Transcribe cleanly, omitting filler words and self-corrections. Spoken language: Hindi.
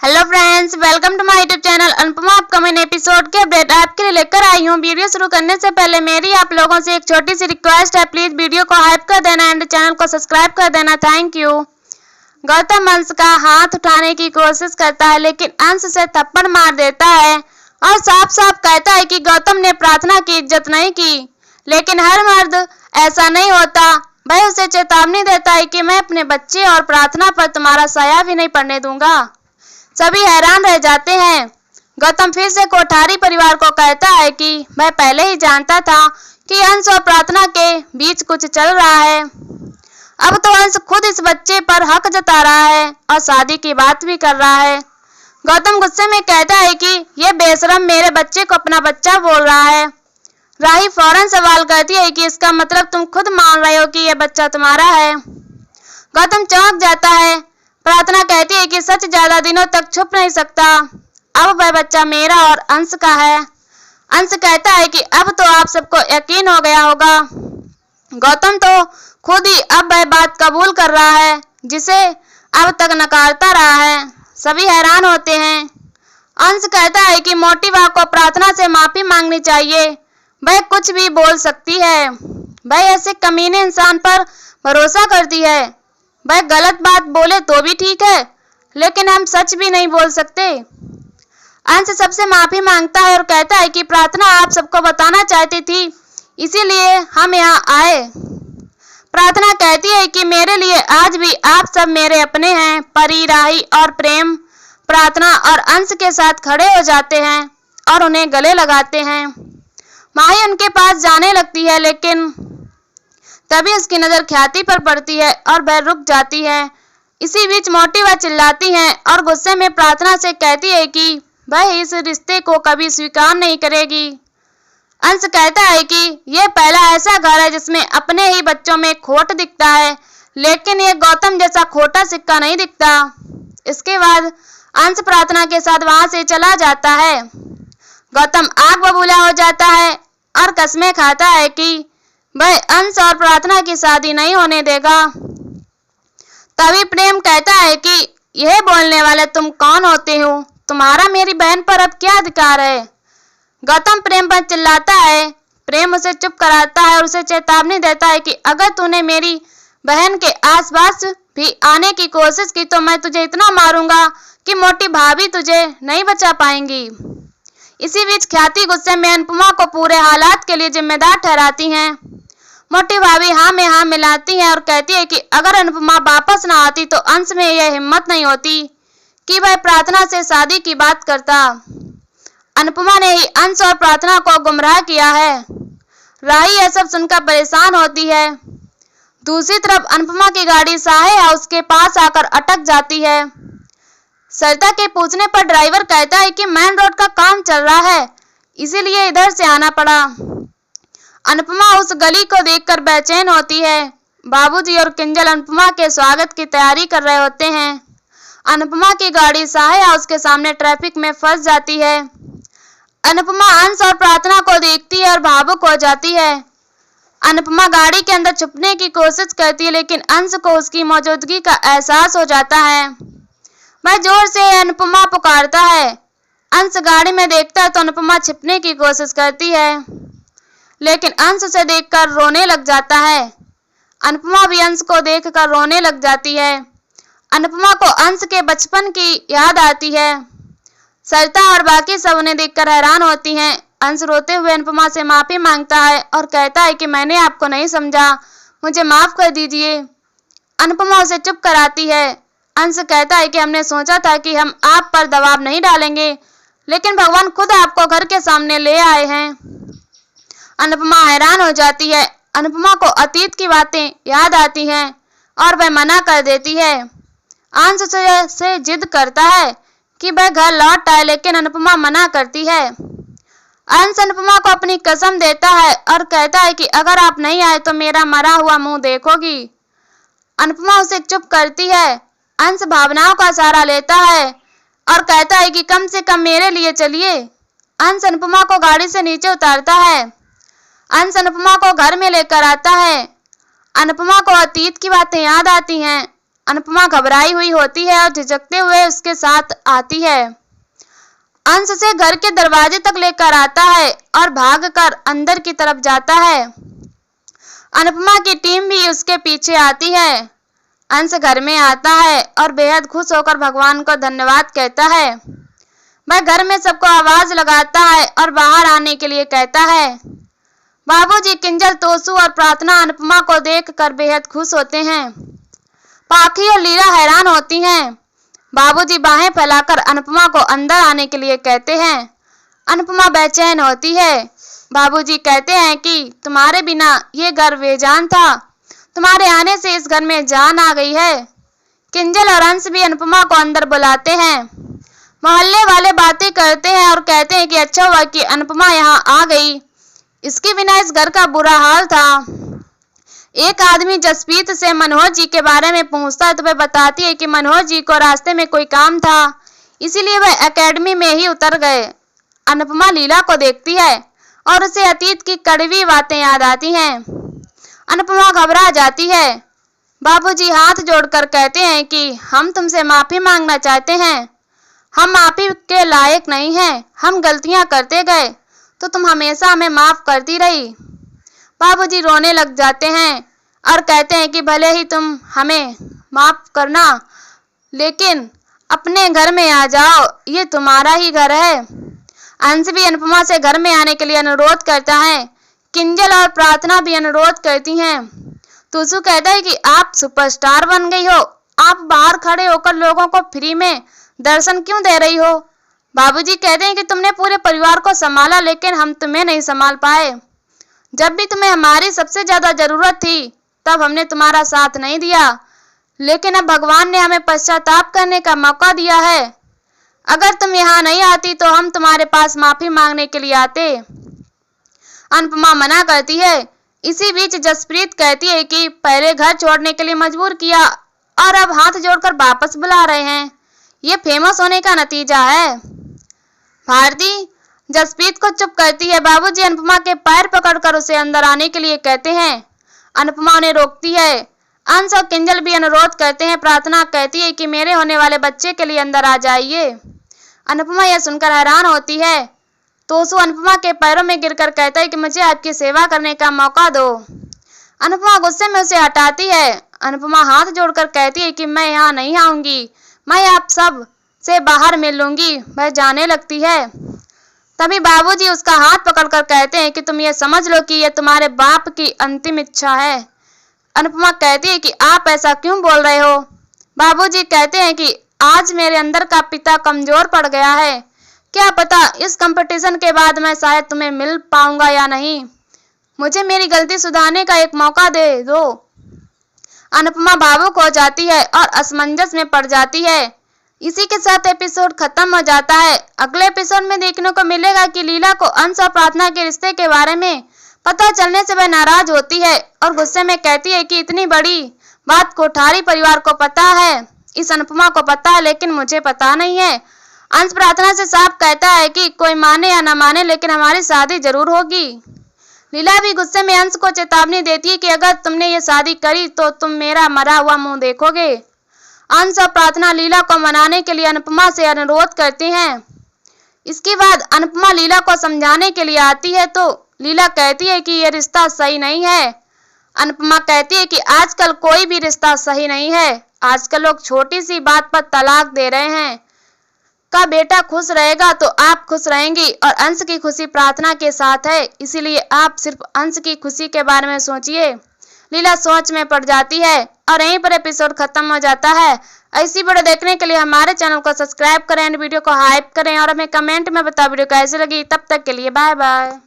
Hello friends, welcome to my YouTube channel Anupama. Upcoming episode के अपडेट आपके लिए लेकर आई हूँ। वीडियो शुरू करने से पहले मेरी आप लोगों से एक छोटी सी रिक्वेस्ट है, प्लीज वीडियो को हाइप कर देना एंड चैनल को सब्सक्राइब कर देना। Thank you. गौतम अंश का हाथ उठाने की कोशिश करता है लेकिन अंश से थप्पड़ मार देता है और साफ साफ कहता है कि गौतम ने प्रार्थना की इज्जत नहीं की। लेकिन हर मर्द ऐसा नहीं होता। वह उसे चेतावनी देता है कि मैं अपने बच्चे और प्रार्थना पर तुम्हारा साया भी नहीं पड़ने दूंगा। सभी हैरान रह जाते हैं। गौतम फिर से कोठारी परिवार को कहता है कि मैं पहले ही जानता था कि अंश और प्रार्थना के बीच कुछ चल रहा है। अब तो अंश खुद इस बच्चे पर हक जता रहा है और शादी की बात भी कर रहा है। गौतम गुस्से में कहता है कि यह बेशरम मेरे बच्चे को अपना बच्चा बोल रहा है। राही फौरन सवाल करती है कि इसका मतलब तुम खुद मान रहे हो कि यह बच्चा तुम्हारा है। गौतम चौंक जाता है। प्रार्थना कहती है कि सच ज्यादा दिनों तक छुप नहीं सकता। अब वह बच्चा मेरा और अंश का है। अंश कहता है कि अब तो आप सबको यकीन हो गया होगा। गौतम तो खुद ही अब वह बात कबूल कर रहा है जिसे अब तक नकारता रहा है। सभी हैरान होते हैं। अंश कहता है कि मोटी वाह को प्रार्थना से माफी मांगनी चाहिए। वह कुछ भी बोल सकती है। वह ऐसे कमीने इंसान पर भरोसा करती है। वह गलत बात बोले तो भी ठीक है, लेकिन हम सच भी नहीं बोल सकते। अंश सबसे माफी मांगता है और कहता है कि प्रार्थना आप सबको बताना चाहती थी, इसीलिए हम यहाँ आए। प्रार्थना कहती है कि मेरे लिए आज भी आप सब मेरे अपने हैं। परी, राही और प्रेम प्रार्थना और अंश के साथ खड़े हो जाते हैं और उन्हें गले लगाते हैं। माही उनके पास जाने लगती है लेकिन तभी उसकी नजर ख्याति पर पड़ती है और वह रुक जाती है। इसी बीच मोटी वह चिल्लाती है और गुस्से में प्रार्थना से कहती है कि वह इस रिश्ते को कभी स्वीकार नहीं करेगी। अंश कहता है कि यह पहला ऐसा घर है जिसमें अपने ही बच्चों में खोट दिखता है, लेकिन यह गौतम जैसा खोटा सिक्का नहीं दिखता। इसके बाद अंश प्रार्थना के साथ वहां से चला जाता है। गौतम आग बबूला हो जाता है और कसमें खाता है कि वह अंश और प्रार्थना की शादी नहीं होने देगा। तभी प्रेम कहता है कि यह बोलने वाले तुम कौन होते हो? तुम्हारा मेरी बहन पर अब क्या अधिकार है? गौतम प्रेम पर चिल्लाता है। प्रेम उसे चुप कराता है और उसे चेतावनी देता है कि अगर तूने मेरी बहन के आसपास भी आने की कोशिश की तो मैं तुझे इतना मारूंगा कि मोटी भाभी तुझे नहीं बचा पाएंगी। इसी बीच ख्याति गुस्से में अनुपमा को पूरे हालात के लिए जिम्मेदार ठहराती हैं। मोटी भाभी हाँ में हाँ मिलाती है और कहती है कि अगर अनुपमा वापस ना आती तो अंश में यह हिम्मत नहीं होती कि वह प्रार्थना से शादी की बात करता। अनुपमा ने ही अंश और प्रार्थना को गुमराह किया है। राही यह सब सुनकर परेशान होती है। दूसरी तरफ अनुपमा की गाड़ी साहे हाउस के पास आकर अटक जाती है। सरिता के पूछने पर ड्राइवर कहता है कि मेन रोड का काम चल रहा है, इसीलिए इधर से आना पड़ा। अनुपमा उस गली को देखकर बेचैन होती है। बाबूजी और किंजल अनुपमा के स्वागत की तैयारी कर रहे होते हैं। अनुपमा की गाड़ी साहे हाउस के सामने ट्रैफिक में फंस जाती है। अनुपमा अंश और प्रार्थना को देखती है और भावुक हो जाती है। अनुपमा गाड़ी के अंदर छुपने की कोशिश करती है लेकिन अंश को उसकी मौजूदगी का एहसास हो जाता है। वह जोर से अनुपमा पुकारता है। अंश गाड़ी में देखता है तो अनुपमा छिपने की कोशिश करती है, लेकिन अंश उसे देखकर रोने लग जाता है। अनुपमा भी अंश को देखकर रोने लग जाती है। अनुपमा को अंश के बचपन की याद आती है। सरिता और बाकी सब उन्हें देखकर हैरान होती हैं। अंश रोते हुए अनुपमा से माफी मांगता है और कहता है कि मैंने आपको नहीं समझा, मुझे माफ कर दीजिए। अनुपमा उसे चुप कराती है। अंश कहता है कि हमने सोचा था कि हम आप पर दबाव नहीं डालेंगे, लेकिन भगवान खुद आपको घर के सामने ले आए हैं। अनुपमा हैरान हो जाती है। अनुपमा को अतीत की बातें याद आती हैं और वह मना कर देती है। अंश से जिद करता है कि वह घर लौट आए, लेकिन अनुपमा मना करती है। अंश अनुपमा को अपनी कसम देता है और कहता है कि अगर आप नहीं आए तो मेरा मरा हुआ मुंह देखोगी। अनुपमा उसे चुप करती है। अंश भावनाओं का सहारा लेता है और कहता है कि कम से कम मेरे लिए चलिए। अंश अनुपमा को गाड़ी से नीचे उतारता है। अंश अनुपमा को घर में लेकर आता है। अनुपमा को अतीत की बातें याद आती हैं। अनुपमा घबराई हुई होती है और झिझकते हुए उसके साथ आती है। अंश उसे घर के दरवाजे तक लेकर आता है और भागकर अंदर की तरफ जाता है। अनुपमा की टीम भी उसके पीछे आती है। अंश घर में आता है और बेहद खुश होकर भगवान को धन्यवाद कहता है। वह घर में सबको आवाज लगाता है और बाहर आने के लिए कहता है। बाबूजी, किंजल, तोसू और प्रार्थना अनुपमा को देखकर बेहद खुश होते हैं। पाखी और लीला हैरान होती हैं। बाबूजी बाहें फैलाकर अनुपमा को अंदर आने के लिए कहते हैं। अनुपमा बेचैन होती है। बाबूजी कहते हैं कि तुम्हारे बिना ये घर बेजान था, तुम्हारे आने से इस घर में जान आ गई है। किंजल और अंश भी अनुपमा को अंदर बुलाते हैं। मोहल्ले वाले बातें करते हैं और कहते हैं कि अच्छा हुआ कि अनुपमा यहाँ आ गई, इसके बिना इस घर का बुरा हाल था। एक आदमी जसप्रीत से मनोहर जी के बारे में पूछता है तो वह बताती है कि मनोहर जी को रास्ते में कोई काम था, इसीलिए वह एकेडमी में ही उतर गए। अनुपमा लीला को देखती है और उसे अतीत की कड़वी बातें याद आती हैं। अनुपमा घबरा जाती है। बाबूजी हाथ जोड़कर कहते हैं कि हम तुमसे माफी मांगना चाहते हैं। हम माफी के लायक नहीं हैं, हम गलतियां करते गए तो तुम हमेशा हमें माफ करती रही। बाबूजी रोने लग जाते हैं और कहते हैं कि भले ही तुम हमें माफ करना, लेकिन अपने घर में आ जाओ, ये तुम्हारा ही घर है। अंश भी अनुपमा से घर में आने के लिए अनुरोध करता है। किंजल और प्रार्थना भी अनुरोध करती हैं। तुसु कहता है कि आप सुपरस्टार बन गई हो, आप बाहर खड़े होकर लोगों को फ्री में दर्शन क्यों दे रही हो। बाबूजी कहते हैं कि तुमने पूरे परिवार को संभाला, लेकिन हम तुम्हें नहीं संभाल पाए। जब भी तुम्हें हमारी सबसे ज्यादा जरूरत थी तब हमने तुम्हारा साथ नहीं दिया, लेकिन अब भगवान ने हमें पश्चाताप करने का मौका दिया है। अगर तुम यहाँ नहीं आती तो हम तुम्हारे पास माफी मांगने के लिए आते। अनुपमा मना करती है। इसी बीच जसप्रीत कहती है कि पहले घर छोड़ने के लिए मजबूर किया और अब हाथ जोड़कर वापस बुला रहे हैं, ये फेमस होने का नतीजा है। भारती जसप्रीत को चुप करती है। बाबूजी अनुपमा के पैर पकड़कर उसे अंदर आने के लिए कहते हैं। अनुपमा उन्हें रोकती है। अंश और किंजल भी अनुरोध करते हैं। प्रार्थना कहती है कि मेरे होने वाले बच्चे के लिए अंदर आ जाइए। अनुपमा यह सुनकर हैरान होती है। तोसू अनुपमा के पैरों में गिरकर कहता है कि मुझे आपकी सेवा करने का मौका दो। अनुपमा गुस्से में उसे हटाती है। अनुपमा हाथ जोड़कर कहती है कि मैं यहाँ नहीं आऊंगी, मैं आप सब से बाहर मिल लूंगी। वह जाने लगती है। तभी बाबूजी उसका हाथ पकड़कर कहते हैं कि तुम ये समझ लो कि यह तुम्हारे बाप की अंतिम इच्छा है। अनुपमा कहती है कि आप ऐसा क्यों बोल रहे हो। बाबूजी कहते हैं कि आज मेरे अंदर का पिता कमजोर पड़ गया है, क्या पता इस कंपटीशन के बाद मैं शायद तुम्हें मिल पाऊंगा या नहीं। मुझे मेरी गलती सुधारने का एक मौका दे दो। अनुपमा भावुक हो जाती है और असमंजस में पड़ जाती है। इसी के साथ एपिसोड खत्म हो जाता है। अगले एपिसोड में देखने को मिलेगा कि लीला को अंश और प्रार्थना के रिश्ते के बारे में पता चलने से वह नाराज होती है और गुस्से में कहती है कि इतनी बड़ी बात कोठारी परिवार को पता है, इस अनुपमा को पता है, लेकिन मुझे पता नहीं है। अंश प्रार्थना से साफ कहता है कि कोई माने या न माने, लेकिन हमारी शादी जरूर होगी। लीला भी गुस्से में अंश को चेतावनी देती है कि अगर तुमने ये शादी करी तो तुम मेरा मरा हुआ मुंह देखोगे। अंश और प्रार्थना लीला को मनाने के लिए अनुपमा से अनुरोध करते हैं। इसके बाद अनुपमा लीला को समझाने के लिए आती है तो लीला कहती है कि यह रिश्ता सही नहीं है। अनुपमा कहती है कि आजकल कोई भी रिश्ता सही नहीं है, आजकल लोग छोटी सी बात पर तलाक दे रहे हैं। का बेटा खुश रहेगा तो आप खुश रहेंगी और अंश की खुशी प्रार्थना के साथ है, इसीलिए आप सिर्फ अंश की खुशी के बारे में सोचिए। लीला सोच में पड़ जाती है और यहीं पर एपिसोड खत्म हो जाता है। ऐसी वीडियो देखने के लिए हमारे चैनल को सब्सक्राइब करें, वीडियो को हाइप करें और हमें कमेंट में बताओ वीडियो कैसी लगी। तब तक के लिए बाय बाय।